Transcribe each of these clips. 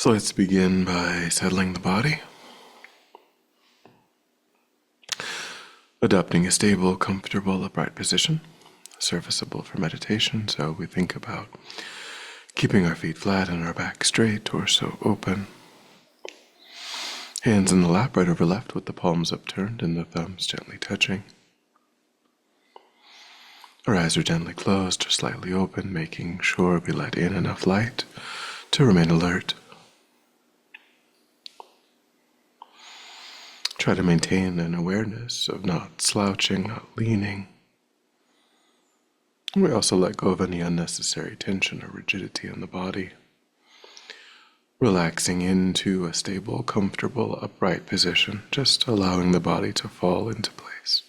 So let's begin by settling the body, adopting a stable, comfortable, upright position, serviceable for meditation. So we think about keeping our feet flat and our back straight, torso open, hands in the lap, right over left with the palms upturned and the thumbs gently touching. Our eyes are gently closed or slightly open, making sure we let in enough light to remain alert. Try to maintain an awareness of not slouching, not leaning. We also let go of any unnecessary tension or rigidity in the body, relaxing into a stable, comfortable, upright position, just allowing the body to fall into place.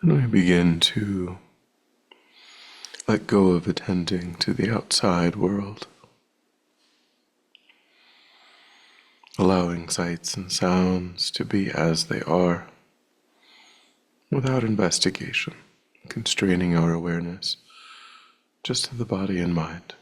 And we begin to let go of attending to the outside world, allowing sights and sounds to be as they are, without investigation, constraining our awareness just to the body and mind.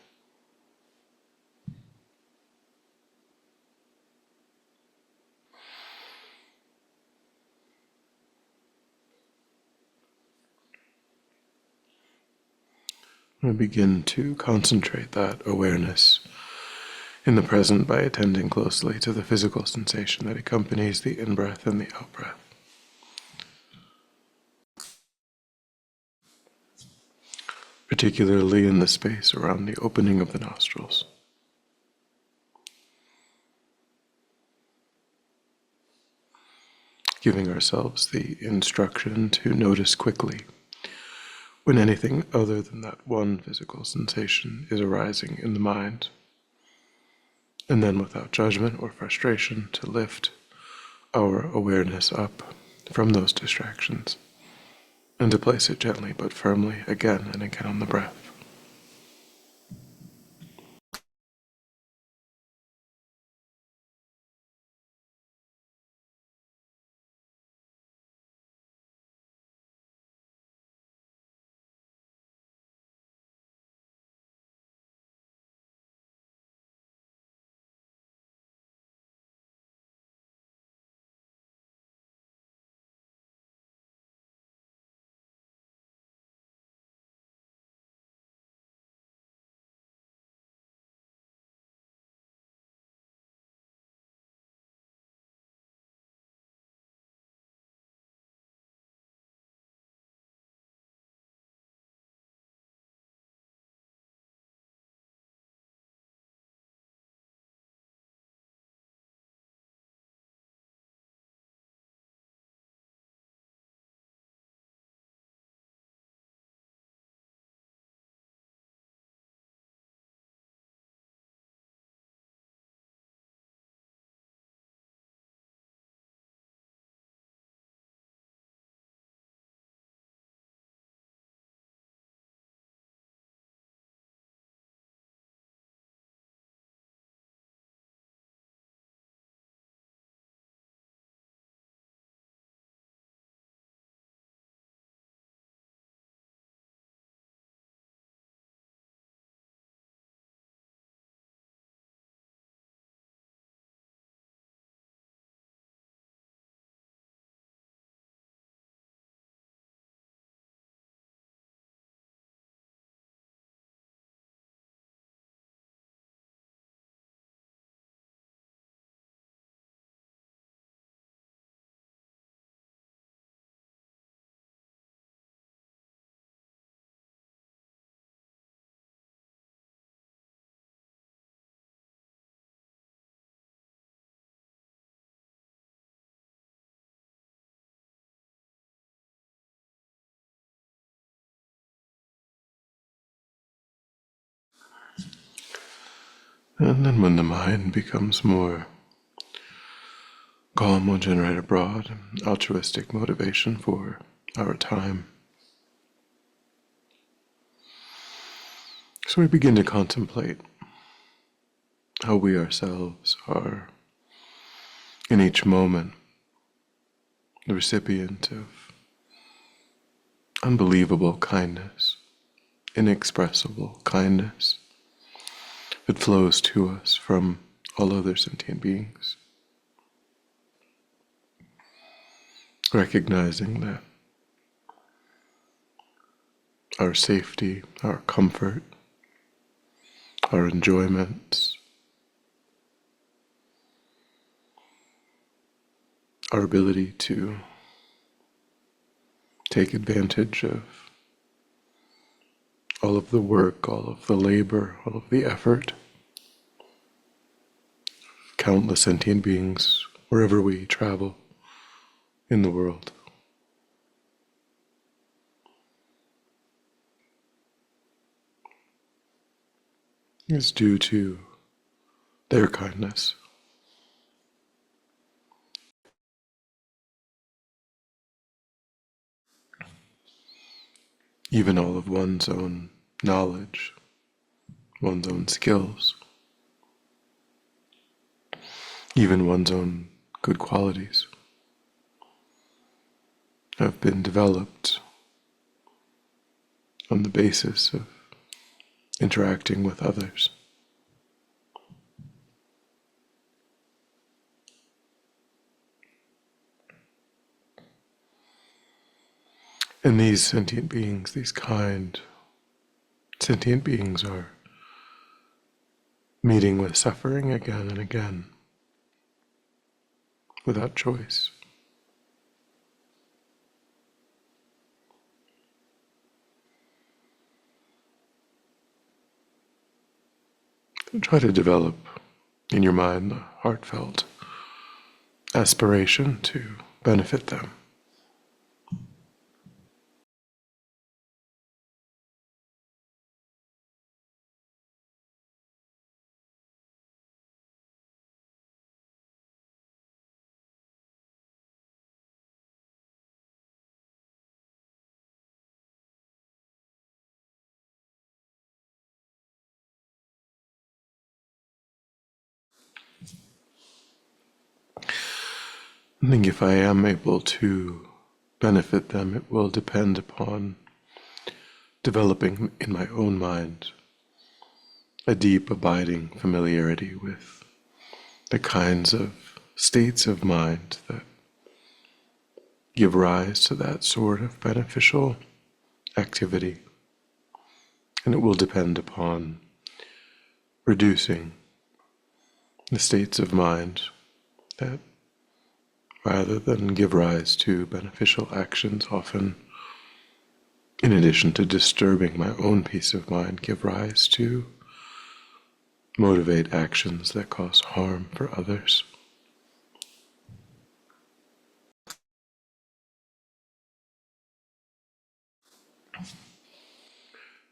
We begin to concentrate that awareness in the present by attending closely to the physical sensation that accompanies the in-breath and the out-breath. Particularly in the space around the opening of the nostrils. Giving ourselves the instruction to notice quickly when anything other than that one physical sensation is arising in the mind, and then without judgment or frustration to lift our awareness up from those distractions and to place it gently but firmly again and again on the breath. And then when the mind becomes more calm, we'll generate a broad, altruistic motivation for our time. So we begin to contemplate how we ourselves are, in each moment, the recipient of unbelievable kindness, inexpressible kindness that flows to us from all other sentient beings. Recognizing that our safety, our comfort, our enjoyments, our ability to take advantage of all of the work, all of the labor, all of the effort of countless sentient beings wherever we travel in the world is due to their kindness. Even all of one's own knowledge, one's own skills, even one's own good qualities have been developed on the basis of interacting with others. And these sentient beings, these kind sentient beings, are meeting with suffering again and again without choice. Try to develop in your mind the heartfelt aspiration to benefit them. I think if I am able to benefit them, it will depend upon developing in my own mind a deep, abiding familiarity with the kinds of states of mind that give rise to that sort of beneficial activity. And it will depend upon reducing the states of mind that, rather than give rise to beneficial actions, often, in addition to disturbing my own peace of mind, give rise to motivate actions that cause harm for others.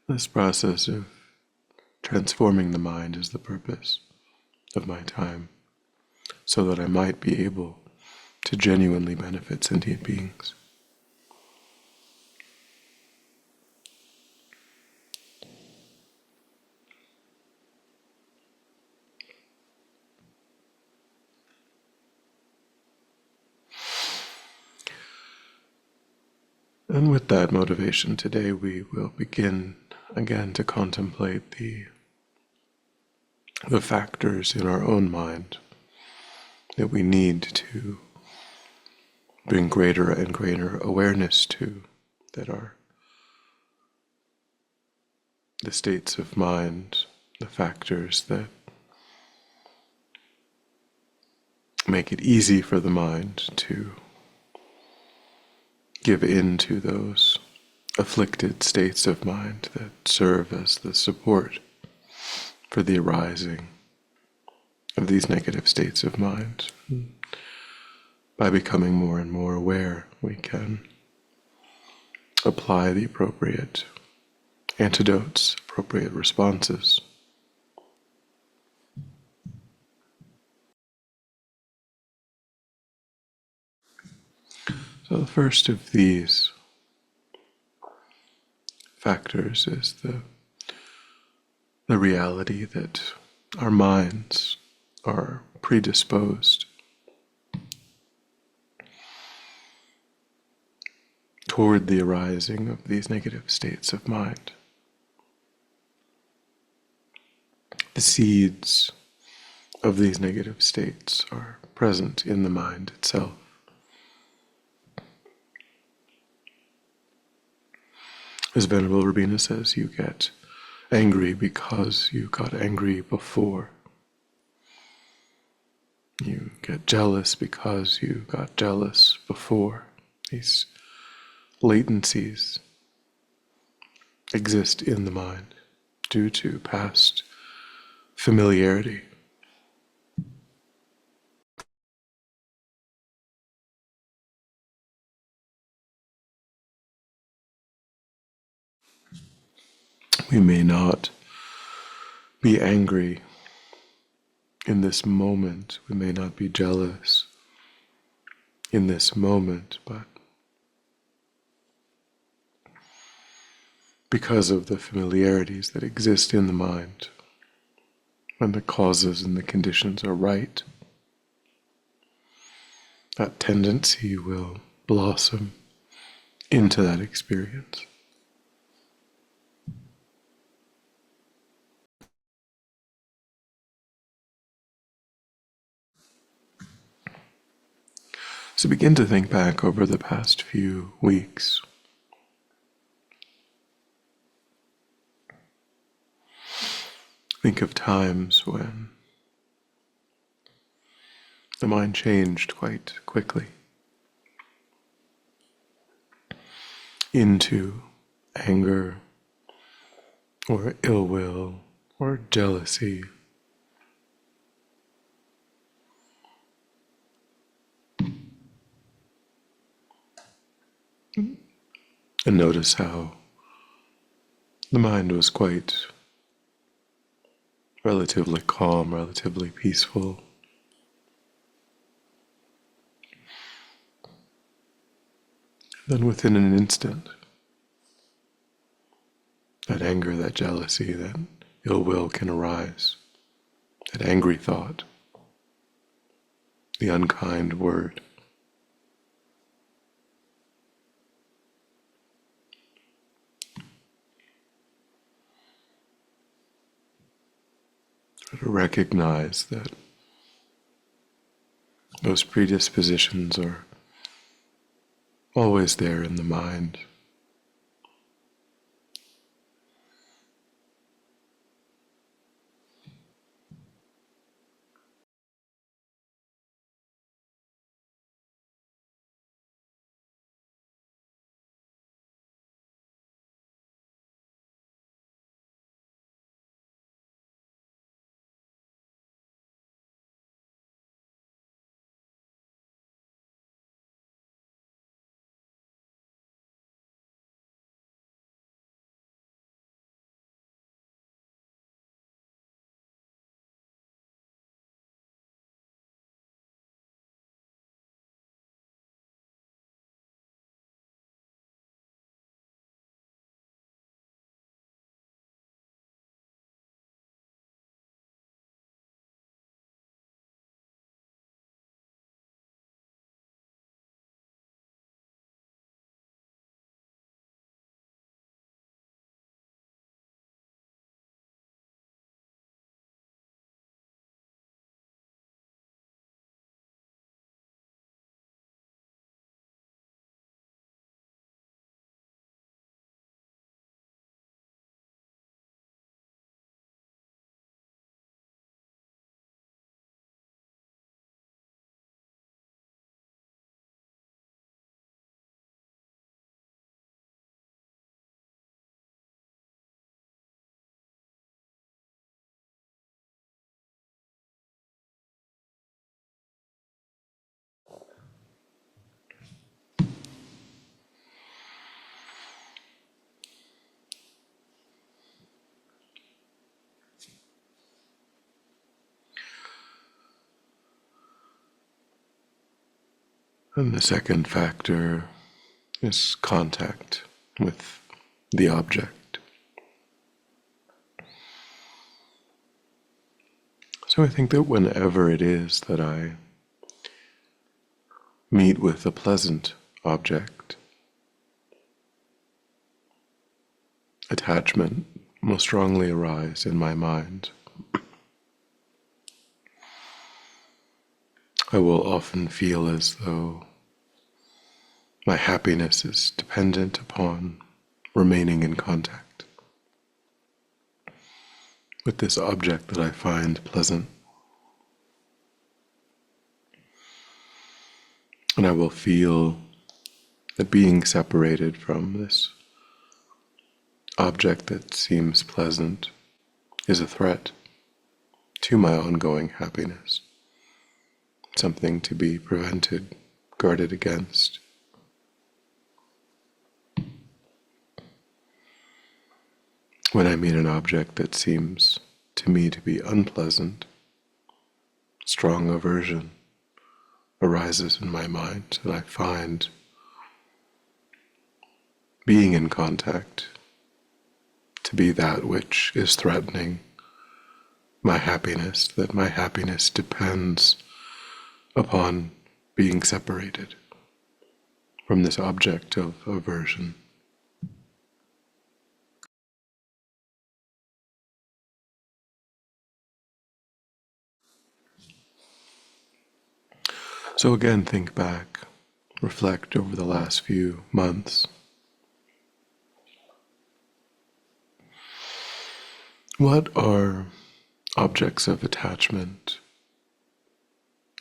This process of transforming the mind is the purpose of my time, so that I might be able to genuinely benefit sentient beings. And with that motivation today, we will begin again to contemplate the factors in our own mind that we need to bring greater and greater awareness to, that are the states of mind, the factors that make it easy for the mind to give in to those afflicted states of mind that serve as the support for the arising of these negative states of mind. By becoming more and more aware, we can apply the appropriate antidotes, appropriate responses. So the first of these factors is the the reality that our minds are predisposed toward the arising of these negative states of mind. The seeds of these negative states are present in the mind itself. As Venerable Rabina says, you get angry because you got angry before. You get jealous because you got jealous before. These latencies exist in the mind due to past familiarity. We may not be angry in this moment. We may not be jealous in this moment, but because of the familiarities that exist in the mind, when the causes and the conditions are right, that tendency will blossom into that experience. So begin to think back over the past few weeks. Think of times when the mind changed quite quickly into anger or ill will or jealousy. And notice how the mind was quite relatively calm, relatively peaceful. Then within an instant, that anger, that jealousy, that ill will can arise. That angry thought, the unkind word. To recognize that those predispositions are always there in the mind. And the second factor is contact with the object. So I think that whenever it is that I meet with a pleasant object, attachment will strongly arise in my mind. I will often feel as though my happiness is dependent upon remaining in contact with this object that I find pleasant. And I will feel that being separated from this object that seems pleasant is a threat to my ongoing happiness, something to be prevented, guarded against. When I meet an object that seems to me to be unpleasant, strong aversion arises in my mind, and I find being in contact to be that which is threatening my happiness, that my happiness depends upon being separated from this object of aversion. So again, think back, reflect over the last few months. What are objects of attachment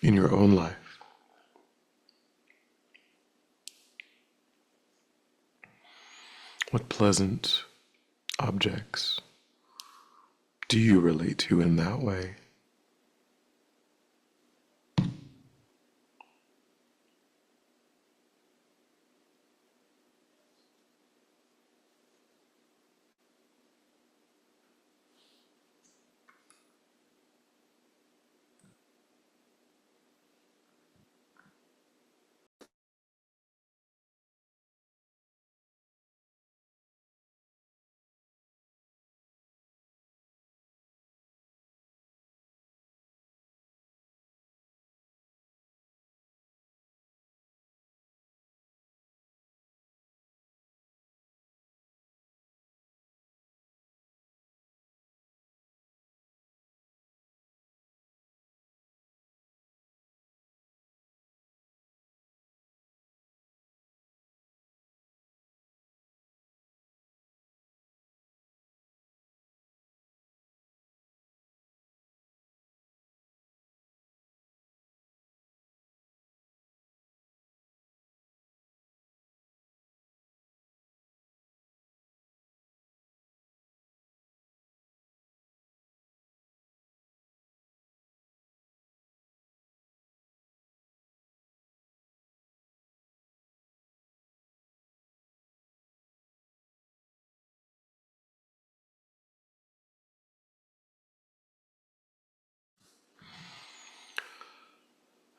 in your own life? What pleasant objects do you relate to in that way?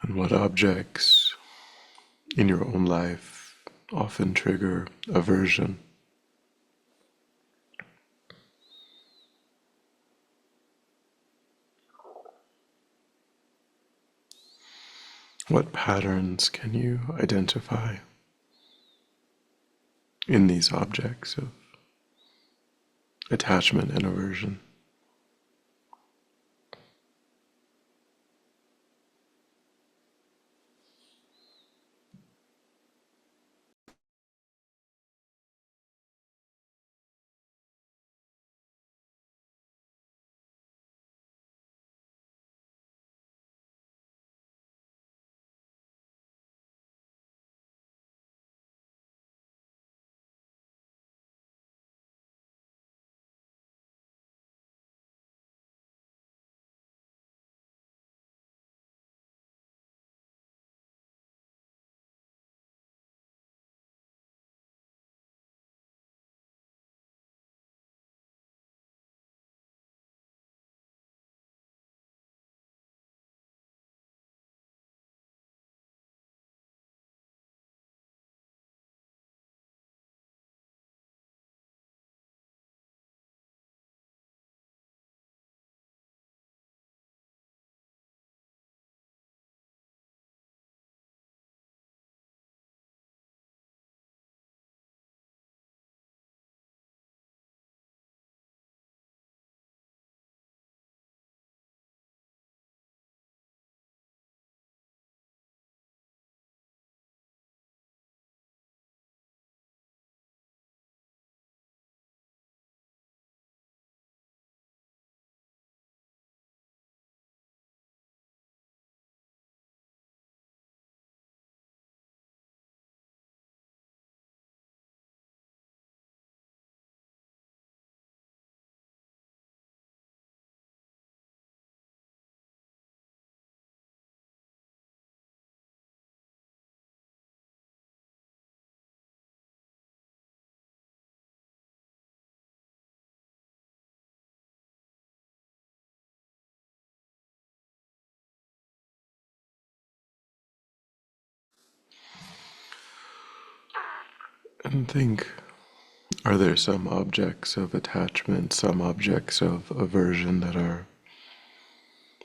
And what objects in your own life often trigger aversion? What patterns can you identify in these objects of attachment and aversion? And think, are there some objects of attachment, some objects of aversion that are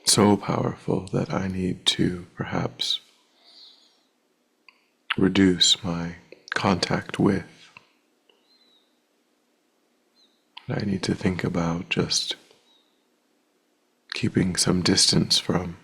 so powerful that I need to perhaps reduce my contact with? I need to think about just keeping some distance from.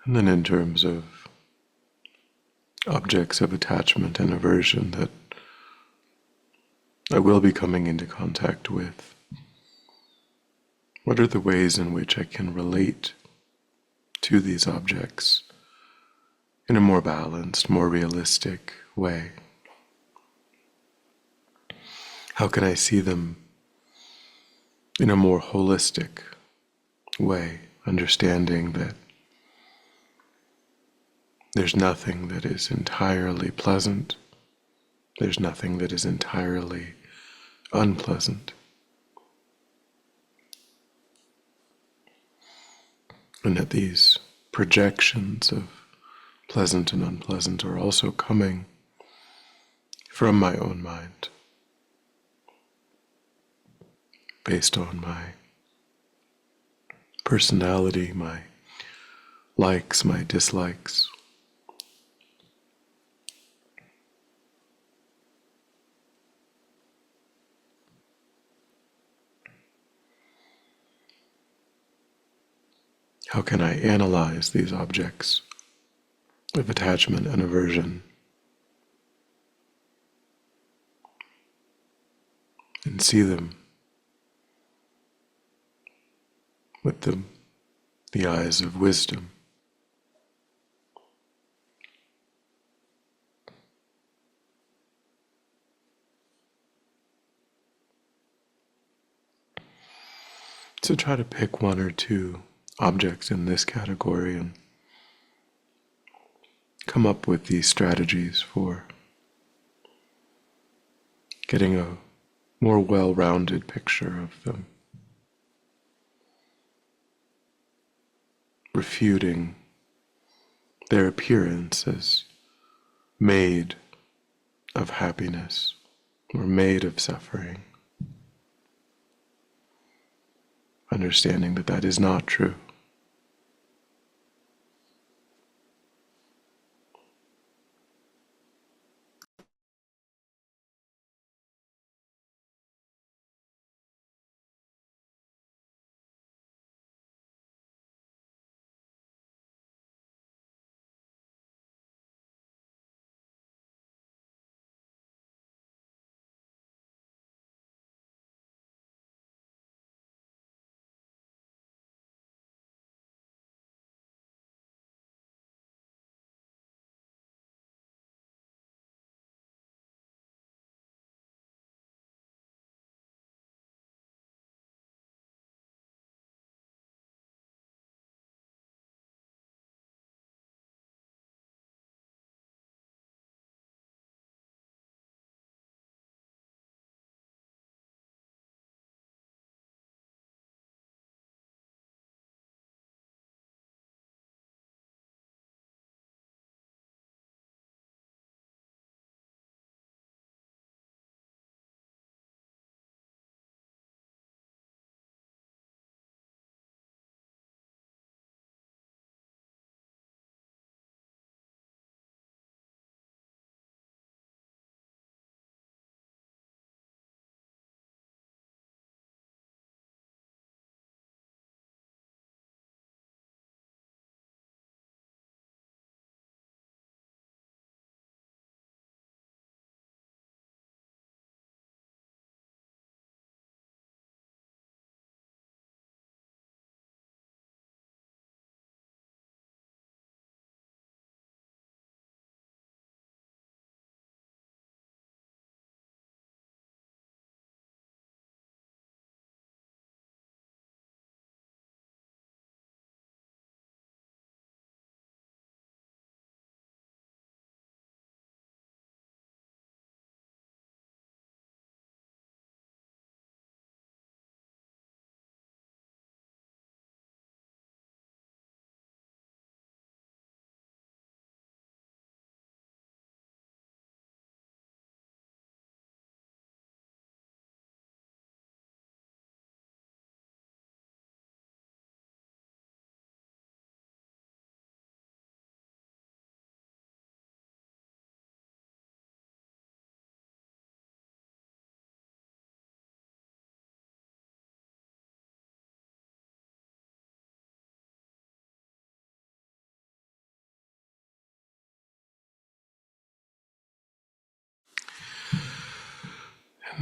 And then in terms of objects of attachment and aversion that I will be coming into contact with, what are the ways in which I can relate to these objects in a more balanced, more realistic way? How can I see them in a more holistic way, understanding that there's nothing that is entirely pleasant, there's nothing that is entirely unpleasant, and that these projections of pleasant and unpleasant are also coming from my own mind, based on my personality, my likes, my dislikes. How can I analyze these objects of attachment and aversion and see them with the eyes of wisdom? So try to pick one or two objects in this category and come up with these strategies for getting a more well-rounded picture of them, refuting their appearance as made of happiness or made of suffering, understanding that that is not true.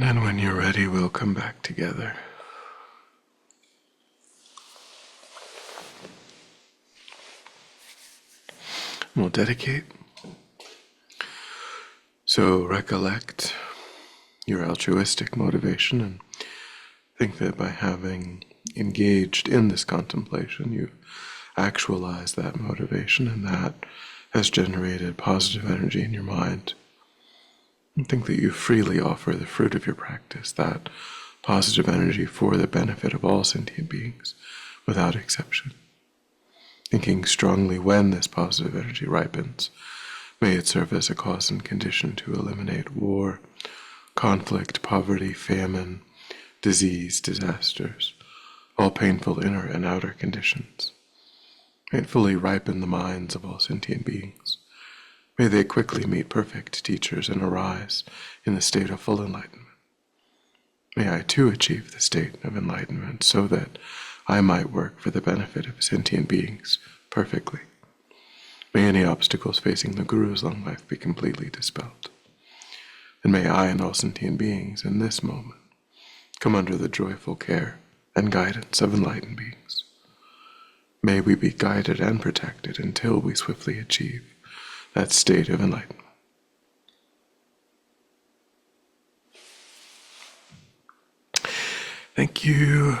And then when you're ready, we'll come back together. We'll dedicate. So recollect your altruistic motivation and think that by having engaged in this contemplation, you've actualized that motivation, and that has generated positive energy in your mind. And think that you freely offer the fruit of your practice, that positive energy, for the benefit of all sentient beings, without exception. Thinking strongly, when this positive energy ripens, may it serve as a cause and condition to eliminate war, conflict, poverty, famine, disease, disasters, all painful inner and outer conditions. May it fully ripen the minds of all sentient beings. May they quickly meet perfect teachers and arise in the state of full enlightenment. May I too achieve the state of enlightenment, so that I might work for the benefit of sentient beings perfectly. May any obstacles facing the Guru's long life be completely dispelled. And may I and all sentient beings in this moment come under the joyful care and guidance of enlightened beings. May we be guided and protected until we swiftly achieve that state of enlightenment. Thank you.